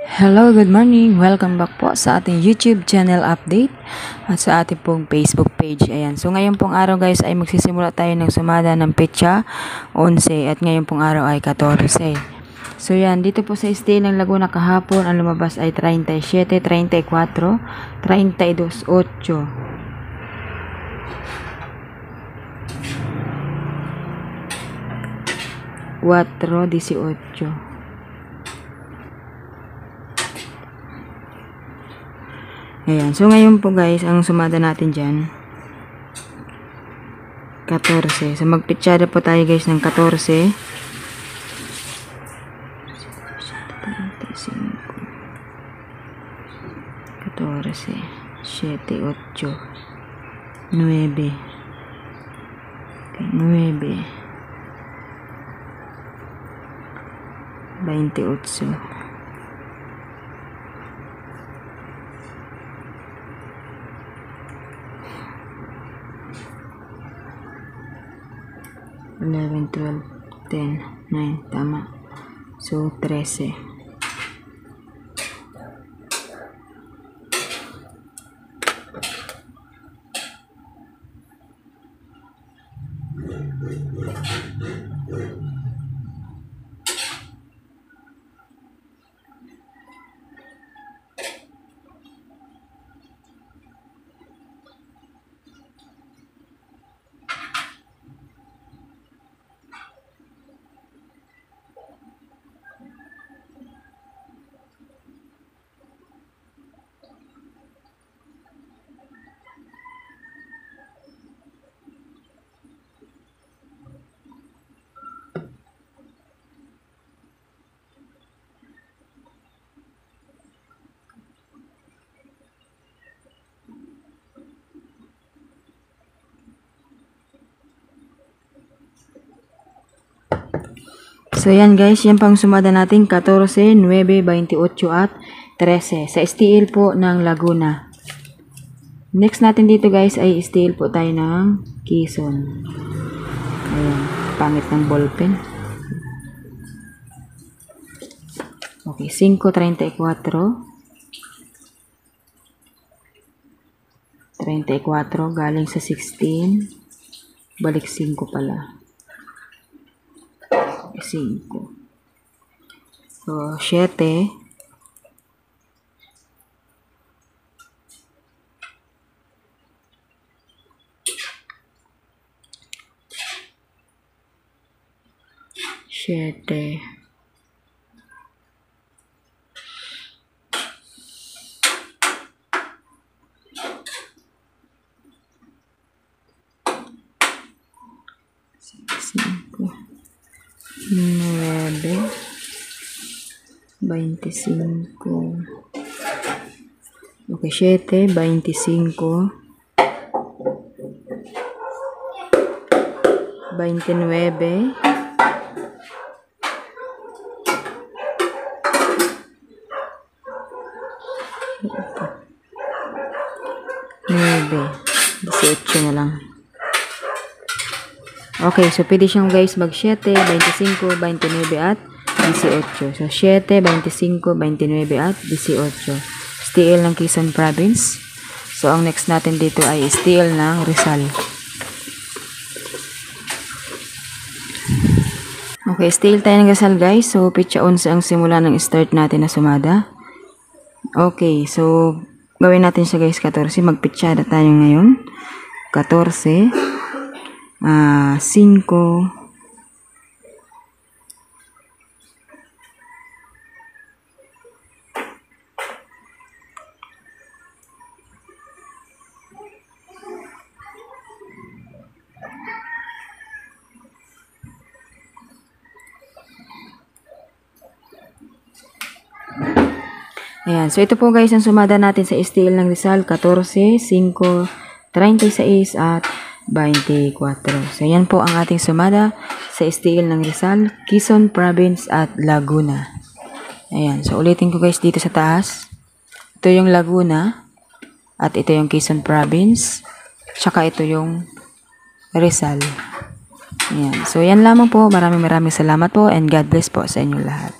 Hello, good morning. Welcome back po sa ating YouTube channel update at sa ating pong Facebook page. Ayan. So, ngayon pong araw guys ay magsisimula tayo ng sumada ng petsa 11 at ngayon pong araw ay 14. So, yan. Dito po sa stay ng Laguna kahapon, ang lumabas ay 37, 34, 32, 8. 4, 18. Ayan. So, ngayon po guys, ang sumada natin dyan, 14. So, magpitsada po tayo guys ng 14. 14, 7, 8, 9. Okay, 9. 28. 11, 12, 10, 9, tama. So, 13. So, yan guys, yan pang sumada natin, 14, 9, 28 at 13. Sa STL po ng Laguna. Next natin dito guys ay STL po tayo ng Quezon. Ayan, pangit ng ballpen. Okay, 5, 34. 34, galing sa 16. Balik 5 pala. 5. So, 7. 7. 9, 25. Okay, 7, 25. 29. 18 na lang. Okay, so pwede siyang guys mag 7, 25, 29 at 18. So 7, 25, 29 at 18. STL ng Quezon Province. So ang next natin dito ay STL ng Rizal. Okay, STL tayo ng Rizal guys. So petsa 11 ang simula ng start natin na sumada. Okay, so gawin natin siya guys 14. Magpitsada tayo ngayon. 14. 5. Ayan, so ito po guys ang sumada natin sa STL ng Rizal, 14, 5, 36 at 24. So, yan po ang ating sumada sa STL ng Rizal, Quezon Province at Laguna. Ayan. So, ulitin ko guys dito sa taas. Ito yung Laguna at ito yung Quezon Province. Tsaka ito yung Rizal. Ayan. So, yan lamang po. Maraming salamat po and God bless po sa inyo lahat.